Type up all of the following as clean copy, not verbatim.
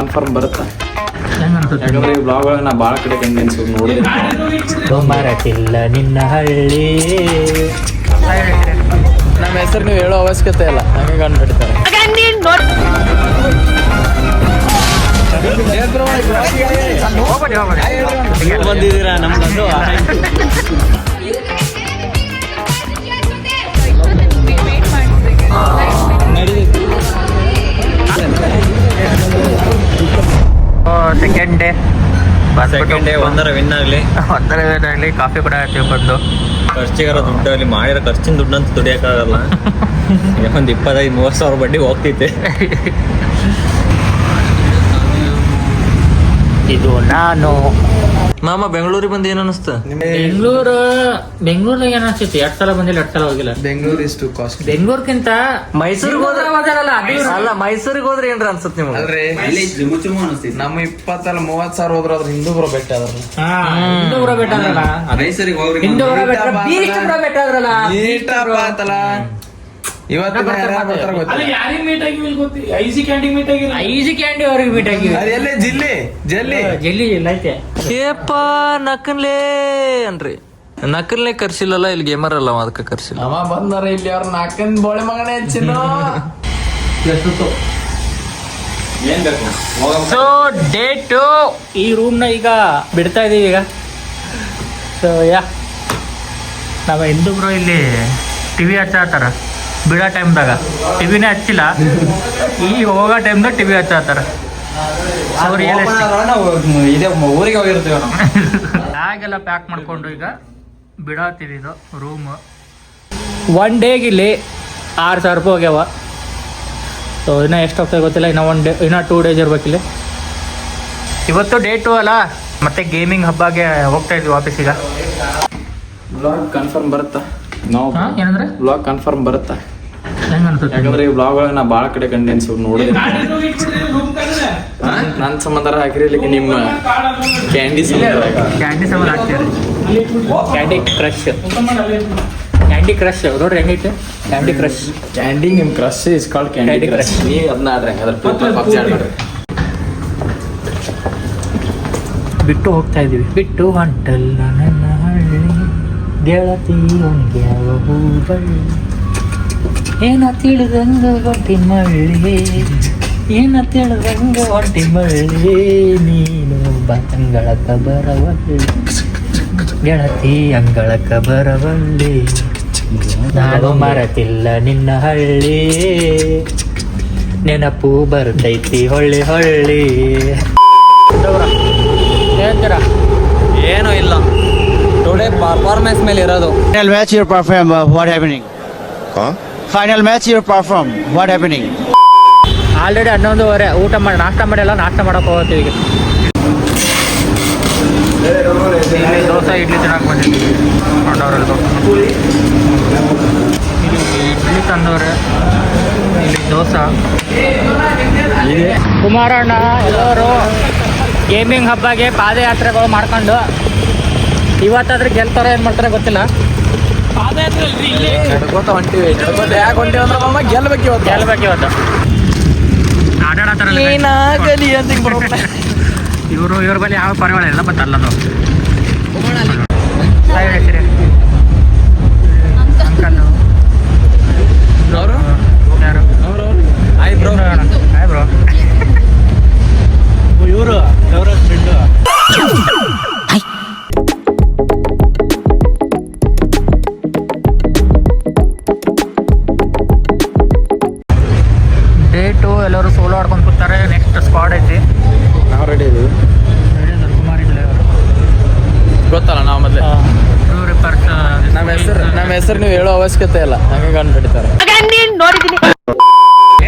Confirm ಬರುತ್ತಾ ಯಾಕಂದ್ರೆ ಈ ಬ್ಲಾಗ್ ನಾ ಭಾಳ ಕಡೆ ಕಂಡೆನ್ಸ್ ನೋಡಿದೆ. ಮರಟಿಲ್ಲ ನಿನ್ನ ಹಳ್ಳಿ. ನಮ್ಮ ಹೆಸರು ನೀವು ಹೇಳೋ ಅವಶ್ಯಕತೆ ಇಲ್ಲ, ಹಂಗೆ ಕಂಡುಹಿಡಿತಾರೆ. ಬಂದಿದ್ದೀರಾ ನಮ್ದು ಸೆಕೆಂಡ್ ಡೇ ಒಂದರ ವಿನ್ ಆಗಲಿ ಕಾಫಿ ಕೂಡ ತಿಳ್ಕೊಂಡು ಖರ್ಚಿಗಾರ ದುಡ್ಡಲ್ಲಿ ಮಾಡಿರೋ ಖರ್ಚಿನ ದುಡ್ಡಂತೂ ದುಡಿಯೋಕ್ಕಾಗಲ್ಲ. ಒಂದು 25-30 ಸಾವಿರ ಬಡ್ಡಿ ಹೋಗ್ತೈತೆ. ಇದು ನಾನು ಮಾಮ ಬೆಂಗಳೂರಿಗೆ ಬಂದು ಏನು ಅನಿಸ್ತ? ಬೆಂಗಳೂರಿಗೆ ಏನ್ ಅನ್ಸುತ್ತೆ? 2 ಸಲ ಬಂದಿಲ್ಲ, 2 ಸಲ ಹೋಗಿಲ್ಲ. ಬೆಂಗಳೂರು ಇಷ್ಟು ಕಾಸ್ಟ್. ಬೆಂಗಳೂರ್ಗಿಂತ ಮೈಸೂರಿಗೆ ಹೋದ್ರೆ ಅಲ್ಲ, ಮೈಸೂರಿಗೆ ಹೋದ್ರೆ ಏನ್ರ ಅನ್ಸುತ್ತೆ ನಿಮ್ಗೆ? ಅಲ್ರಿ ನಮ್ಮ 20-30 ಸಾವಿರ ಹೋದ್ರ ಅದ್ರ ಹಿಂದೂಪುರ ಬೆಟ್ಟ ಅದ್ರ ಹಿಂದೂಪುರ ಬೆಟ್ಟ ಅದ್ರಲ್ಲ, ಹಿಂದೂಪುರ ಬೆಟ್ಟ ಬೀಚ್ಪುರ ಬೆಟ್ಟ ಅದ್ರಲ್ಲ, ಅಂತಲ್ಲ. ಇವತ್ತಿನ ಯಾರ್ಯಾರು ಬರ್ತಾರ ಗೊತ್ತಿಲ್ಲ. ಐಜಿ ಕ್ಯಾಂಡಿ ಅವ್ರಿಗೆ ಮೀಟ್ ಆಗಿವಿ. ಅದೆಲ್ಲೇ ಜಲ್ಲಿ ಇಲ್ಲ ಐತೆ. ಏಪ್ಪ ನಕನ್ಲೇ ಅನ್ರಿ, ನಕಲ್ನೇ ಕರ್ಸಿಲ್ಲಲ್ಲ ಇಲ್ಲಿ ಗೇಮರ್ ಅಲ್ಲ, ಅದಕ್ಕೆ ಕರ್ಸಿಲ್ಲ. ಅವ ಬಂದಾರ ಇಲ್ಲಿ ಅವ್ರ ನಾಲ್ಕಂದ್ ಬೋಳೆ ಮಗನೇ ಹೆಚ್ಚಿನ. ಸೊ ಡೇಟ್ ಈ ರೂಮ್ನ ಈಗ ಬಿಡ್ತಾ ಇದೀವಿ ಈಗ. ಸೊ ನಮ್ಮ ಹಿಂದೂ ಬ್ರೋ ಇಲ್ಲಿ ಟಿವಿ ಹಚ್ಚಾತಾರ. ಬಿಡೋ ಟೈಮ್ದಾಗ ಟಿವಿನೇ ಹಚ್ಚಿಲ್ಲ, ಈ ಹೋಗೋ ಟೈಮ್ದಾಗ ಟಿವಿ ಹಚ್ಚಾತಾರ. ಅವ್ರು ಊರಿಗೆ ಹೋಗಿರ್ತೀವಿ ನಾವು. ಬ್ಯಾಗೆಲ್ಲ ಪ್ಯಾಕ್ ಮಾಡ್ಕೊಂಡು ಈಗ ಬಿಡಾತೀವಿ. ಇದು ರೂಮ್ 1 ಡೇಗೆ ಇಲ್ಲಿ 6,000 ರೂಪಾಯಿ ಹೋಗ್ಯಾವ. ಸೊ ಇನ್ನೂ ಎಷ್ಟು ಹೋಗ್ತಾ ಗೊತ್ತಿಲ್ಲ, ಇನ್ನೂ 2 ಡೇಸ್ ಇರ್ಬೇಕಿಲ್ಲಿ. ಇವತ್ತು ಡೇ 2 ಅಲ್ಲ, ಮತ್ತೆ ಗೇಮಿಂಗ್ ಹಬ್ಬಗೆ ಹೋಗ್ತಾ ಇದ್ವಿ ವಾಪಸ್ ಈಗ. ಬ್ಲಾಗ್ ಕನ್ಫರ್ಮ್ ಬರುತ್ತಾ? ನಾವು ಏನಂದ್ರೆ ಬ್ಲಾಗ್ ಕನ್ಫರ್ಮ್ ಬರುತ್ತಾ? ಹೆಂಗ ಅನ್ಸುತ್ತೆ? ಯಾಕಂದ್ರೆ ಈ ಬ್ಲಾಗ್ ನಾ ಭಾಳ ಕಡೆ ಕಂಡೆನ್ಸ್ ನೋಡಿದೆ. ನನ್ನ ಸಂಬಂಧ ಹಾಕಿರ್ಲಿಕ್ಕೆ ನಿಮ್ಮ ಕ್ಯಾಂಡಿ ಸಂಬಂಧ ಹಾಕ್ತೀರಿ. ಕ್ಯಾಂಡಿ ಕ್ರಶ್ ನೋಡ್ರಿ ಹೆಂಗೈತೆ. ಕ್ಯಾಂಡಿ ನಿಮ್ crush is called candy crush. ನೀ ಅದನ್ನ ಆದ್ರೆ ಅದ್ರ ಪಬ್ಜಿ ಆಡ್ರಿ. ಬಿಟ್ಟು ಹೋಗ್ತಾ ಇದೀವಿ. ಬಿಟ್ಟು ಹೊಂಟಲ್ಲ ನನ್ನ ಹಳ್ಳಿ ಗೆಳತಿ ಒಣಗ್ಯಾವ ಹೂಬಳ್ಳಿ, ಏನ ತಿಳಿದಂಗ ಹೊಟ್ಟಿ ಮಳ್ಳಿ, ಏನ ತಿಳಿದಂಗ ಹೊಟ್ಟಿ ಮಳ್ಳಿ, ನೀನು ಅಂಗಳಕ್ಕ ಬರವಳ್ಳಿ ಗೆಳತಿ ಅಂಗಳಕ್ಕ ಬರವಳ್ಳಿ, ನಾನು ಮರತಿಲ್ಲ ನಿನ್ನ ಹಳ್ಳಿ, ನೆನಪು ಬರ್ತೈತಿ ಹೊಳ್ಳಿ ಹೊಳ್ಳಿ. ಹೇಳ್ತೀರಾ? ಏನೂ ಇಲ್ಲ, ಟುಡೇ ಪರ್ಫಾರ್ಮೆನ್ಸ್ ಮೇಲೆ ಇರೋದು. Final match you perform, what happening? Huh? Final match you perform, what happening? Already 11:30 ಊಟ ಮಾಡಿ ನಾಷ್ಟ ಮಾಡಕ್ಕೆ ಹೋಗ್ತೀವಿ ಈಗ. ದೋಸೆ ಇಡ್ಲಿ ತಿನ್ನಕ್ಕೆ ಬಂದಿದ್ದೀವಿ. ಇಡ್ಲಿ ತಂದವ್ರೆ, ಇಲ್ಲಿ ದೋಸೆ. ಕುಮಾರಣ್ಣ ಎಲ್ಲರೂ ಗೇಮಿಂಗ್ ಹಬ್ಬಗೆ ಪಾದಯಾತ್ರೆಗಳು ಮಾಡ್ಕೊಂಡು ಇವತ್ತಾದ್ರೆ ಗೆಲ್ತಾರ ಏನು ಮಾಡ್ತಾರೆ ಗೊತ್ತಿಲ್ಲ. ಪಾದಯಾತ್ರೆ ನಡ್ಕೋತ ಹೊಂಟಿವಿ. ಯಾಕೆ ಹೊಂಟಿವಿ ಅಂದ್ರೆ ಮಮ್ಮ ಗೆಲ್ಬೇಕು ಇವತ್ತು. ಆಡಾಡತ್ತಾರಲ್ಲ ಇವ್ರ ಬಳಿ ಯಾವ ಪರಿವಾಳ ಇಲ್ಲ, ಬಟ್ ಅಲ್ಲದು ಹೆಸರಿ ಅಂಕಲ್ ಅವರು ಯಾರು ಆಯ್ ಬ್ರೋ. Hi bro. ಇವರು ಫೇವ್ರೆಟ್ ಫ್ರೆಂಡು. ಡೇ 2 ಎಲ್ಲರೂ ಸೋಲೋ ಆಡ್ಕೊಂಡು ಕೂತಾರೆ. ನೆಕ್ಸ್ಟ್ ಸ್ಕ್ವಾಡ್ ಐತಿ. ನಾವು ರೆಡಿ ಇದೀವಿ. ಕುಮಾರ್ ಇದ್ಲೆ ಗೊತ್ತಲ್ಲ ನಾವು ಮೊದಲೇ. ನಮ್ಮ ಹೆಸರು ನೀವು ಹೇಳೋ ಅವಶ್ಯಕತೆ ಇಲ್ಲ, ಹಂಗೆ ಕಂಡುಹಿಡಿತಾರೆ.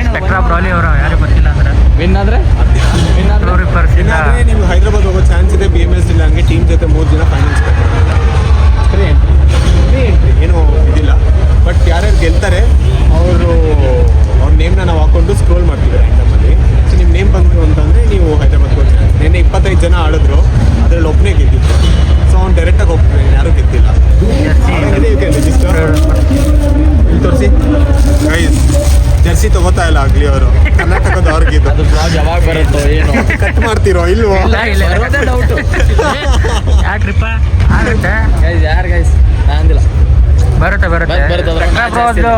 ಸ್ಪೆಕ್ಟ್ರಾ ಬ್ರಾಲಿ ಅವರು ಯಾರು ಗೊತ್ತಿಲ್ಲ ಅಂದ್ರೆ ವಿನ್ ಆದ್ರೆ ನೀವು ಹೈದರಾಬಾದ್ ಹೋಗೋ ಚಾನ್ಸ್ ಇದೆ. BMS ಇಲ್ಲ ಹಂಗೆ ಟೀಮ್ ಜೊತೆ 3 ದಿನ ಫೈನಲ್ಸ್ ಫ್ರೀ ಎಂಟ್ರಿ ಏನೂ ಇದಿಲ್ಲ. ಬಟ್ ಯಾರ್ಯಾರು ಗೆಲ್ತಾರೆ ಅವ್ರ ನೇಮ್ನ ನಾವು ಹಾಕೊಂಡು ಸ್ಕ್ರೋಲ್ ಮಾಡ್ತೀವಿ ರ್ಯಾಂಡಮಲ್ಲಿ. ಸೊ ನಿಮ್ಮ ನೇಮ್ ಬಂತು ಅಂತಂದರೆ ನೀವು ಹೈದರಾಬಾದ್ಗೆ ಹೋಗ್ತೀವಿ. ನೆನ್ನೆ 25 ಜನ ಆಡಿದ್ರು, ಅದರಲ್ಲಿ ಒಬ್ಬನೇ ಗೆದ್ದಿತ್ತು. ಸೊ ಅವ್ನು ಡೈರೆಕ್ಟಾಗಿ ಹೋಗ್ತೀವಿ, ಯಾರೂ ಗೆದ್ದಿಲ್ಲ. ತೋರಿಸಿ ಗೈಸ್, ಜರ್ಸಿ ತಗೋತಾ ಇಲ್ಲ ಆಗ್ಲಿ ಅವರು ಕರ್ನಾಟಕದ ಅವ್ರಿಗಿದ್ದು ಅದು ಬ್ಲಾಗ್ ಯಾವಾಗ ಬರುತ್ತೋ ಏನು ಕಟ್ ಮಾಡ್ತಿರೋ ಇಲ್ವೋ ಬರೋದೇ ಡೌಟು ಯಾಕ್ರಿಪ್ಪ ಆಗುತ್ತೆ ಯಾರು ಗೈಸ್ ಅಂದಿಲ್ಲ ಬರುತ್ತೆ ಬರುತ್ತೆ, ಅದ್ರ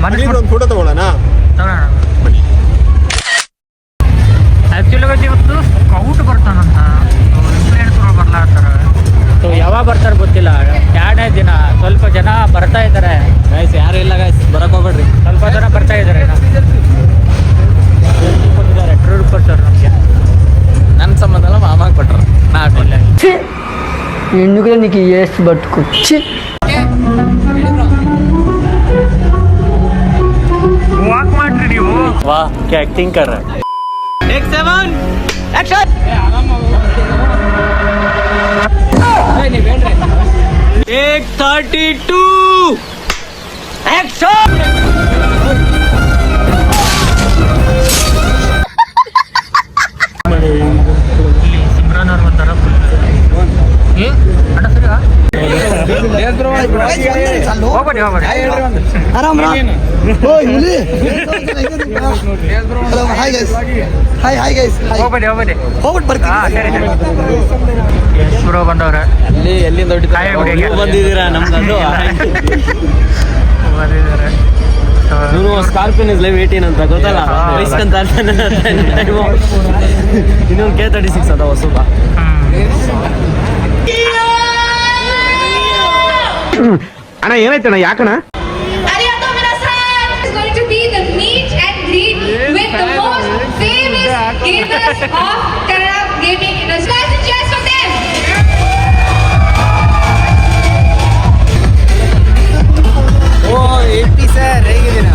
ಮನಸ್ಸು ಒಂದು ಫೋಟೋ ತಗೊಳ್ಳೋಣ ಆ್ಯಕ್ಚುಲಿ ಇವತ್ತು ಸ್ಕೌಟ್ ಬರ್ತಾನಂತ ಇನ್ಫ್ಲೂಯೆನ್ಸ್ಗಳು ಬರ್ಲಾಡ್ತಾರೆ ಸೊ ಯಾವಾಗ ಬರ್ತಾರೆ ಗೊತ್ತಿಲ್ಲ 2ನೇ ದಿನ ಸ್ವಲ್ಪ ಜನ ಬರ್ತಾ ಇದ್ದಾರೆ ಗೈಸ್ ಯಾರು ಇಲ್ಲ ಗೈಸ್ ಬರಕ್ ಹೋಗ್ಬೇಡ್ರಿ ಸ್ವಲ್ಪ ಜನ ಬರ್ತಾ ಇದ್ದಾರೆ ಬಂದಿದ್ದಾರೆ ಟ್ರೂಪರ್ ಸರ್ ನಮಗೆ ನನ್ನ ಸಂಬಂಧ ಎಲ್ಲ ಮಾಮಾಗ್ ಕೊಟ್ರು ನಾ ಹಾಕೊಂಡಿಲ್ಲ ఎందుకు నీకు ఏసి పట్టుకొచ్చి ವಾಕ್ ಮಾಡ್ರಿ ನೀವು ವಾ ಆಕ್ಟಿಂಗ್ ಕರ್ ಇಲ್ಲಿ ಸಿಮ್ರಾನ್ ಅವ್ರು ಬಂದಾರ ಏ ಅಣ್ಣ ಸರಿ ಹೋಗ್ಬೇಡಿ ಆರಾಮ್ ಓ ಇಲ್ಲಿ hello hi guys hi guys ಹೋಗ್ಬೇಡಿ ಹೋಗ್ಬಿಟ್ಟು ಬರ್ತೀನಿ ಬ್ರೋ ಬಂದವ್ರೆ ಇಲ್ಲಿ ಎಲ್ಲಿಂದ ಕಾಯಿ ಹೊಡಿಯಕ್ಕೆ. ಬಂದಿದ್ದೀರಾ ನಮ್ದು ಬಂದಿದ್ದಾರೆ ಇವರು ಸ್ಕಾರ್ಪಿಯನ್ ಇಸ್ ಲೈವ್ 18 ಅಂತ ಗೊತ್ತಲ್ಲ ವಯಸ್ಕಂತ ಇನ್ನೊಂದು K36 ಅದ ಹೊಸಬ ಅಣ್ಣ ಏನಾಯ್ತಣ್ಣ ಯಾಕಣ್ಣ Arigato minasan is going to be the meet and greet with the most famous gamers of Kannada gaming industry. Guys, and cheers for them. ಓ 80 ಸರ್ ಹೇಗಿದ್ದೀರಾ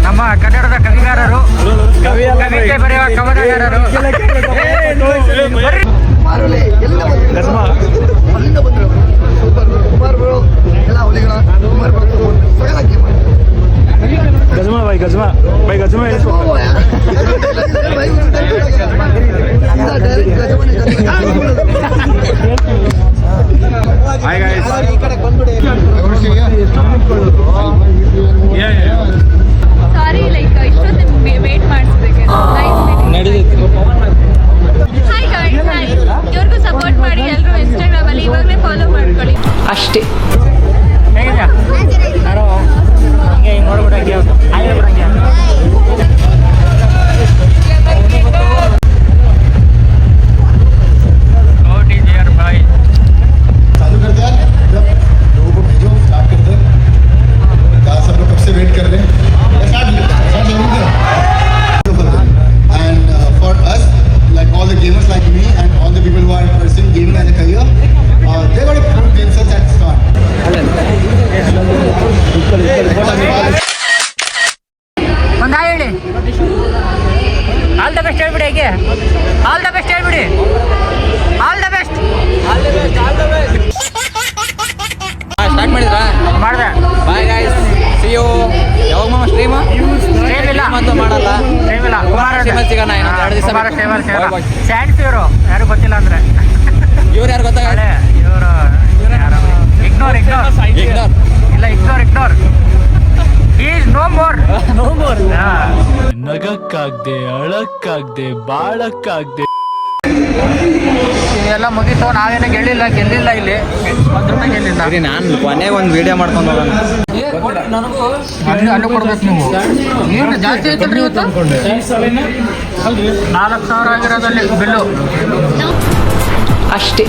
ನಮ್ಮ ಕನ್ನಡದ ಕವಿಗಾರರು ಕವಿತೆ ಬರೆಯುವ ಕವನಗಾರರು ಬರ್ರಿ. ಮಾರೋಲೆ ಎಲ್ಲ ಬಂದ್ರು ಅಲ್ಲಿಂದ ಬಂದ್ರು ಕುಮಾರ್ ಬ್ರೋ ಎಲ್ಲ ಹುಲಿಗಳ ಕುಮಾರ್ ಬ್ರೋ ಸಗಲಕ್ಕೆ ಹಾಯ್ ಗೈಸ್ ಈ ಕಡೆ ಬಂದ್ಬಿಡಿ Sorry, like ಇಷ್ಟೊತ್ತು ವೇಟ್ ಮಾಡಿಸ್ಬೇಕು. ಹಾಯ್ ಗಾಯ್ಸ್ ಹಾಯ್ ಇವ್ರಿಗೂ ಸಪೋರ್ಟ್ ಮಾಡಿ ಎಲ್ಲರೂ ಇನ್ಸ್ಟಾಗ್ರಾಮ್ ಅಲ್ಲಿ ಇವಾಗಲೇ ಫಾಲೋ ಮಾಡ್ಕೊಳ್ಳಿ ಅಷ್ಟೇ ಹೇಗಿದ್ಯಾ ಯಾರೋ ಹಂಗೆ ಹಿಂಗೆ ನೋಡ್ಬಿಡಂಗೆ ಹಾಗೆ ಬಿಡಂಗೆ ಬಾಯ್ चालू कर दिया जब लोगों को भेजो स्टार्ट कर दे क्या सब लोग कब से वेट कर रहे हैं start and for us like all the gamers like me and all the people who are pursuing gaming as a career they got to prove themselves at start ಒಂದು ಹೇಳಿ ಆಲ್ ದ ಬೆಸ್ಟ್ ಹೇಳ್ಬಿಡಿ ಹೇಗೆ all the best ಹೇಳ್ಬಿಡಿ all the best start ಮಾಡಿದ್ರಾ ಮಾಡಿದೆ bye guys C you ಯಾವಾಗ ಮಾಮ stream ಸೇವಿಲ್ಲ ಅಂತೂ ಮಾಡಲ್ಲ ಸೇವಿಲ್ಲ ಸ್ಟ್ರೀಮಲ್ಲಿ ಸಿಗೋಣ ಇನ್ನೊಂದು 2 ದಿವಸ ಸ್ಯಾಂಡ್ಸ್ ಇವರು ಯಾರು ಗೊತ್ತಿಲ್ಲ ಅಂದ್ರೆ ಇವ್ರು ಯಾರು ಗೊತ್ತಾಗ ಹಳೆ ಇವರು ಇಗ್ನೋರ್ ಇಲ್ಲ ಇಗ್ನೋರ್ ಈಸ್ ನೋ ಮೋರ್ ನಗಕ್ಕಾಗ್ದೆ ಅಳಕ್ಕಾಗ್ದೆ ಬಾಳಕ್ಕಾಗ್ದೆ ಇದೆಲ್ಲ ಮುಗೀತು ನಾವೇನು ಗೆಲ್ಲಿಲ್ಲ ಇಲ್ಲಿ ₹1 ಗೆಲ್ಲಿಲ್ಲ ಸರಿ ನಾನು ಕೊನೆಗೆ ಒಂದು ವಿಡಿಯೋ ಮಾಡ್ಕೊಂಡು ಹೋಗೋಣ ಅಲ್ಲೂ ಕೊಡ್ಬೇಕು ನೀವು ಏನು ಜಾಸ್ತಿ ಐತಲ್ರಿ ಇವತ್ತು 4,000 ಆಗಿರೋದಲ್ಲಿ ಬಿಲ್ಲು ಅಷ್ಟೇ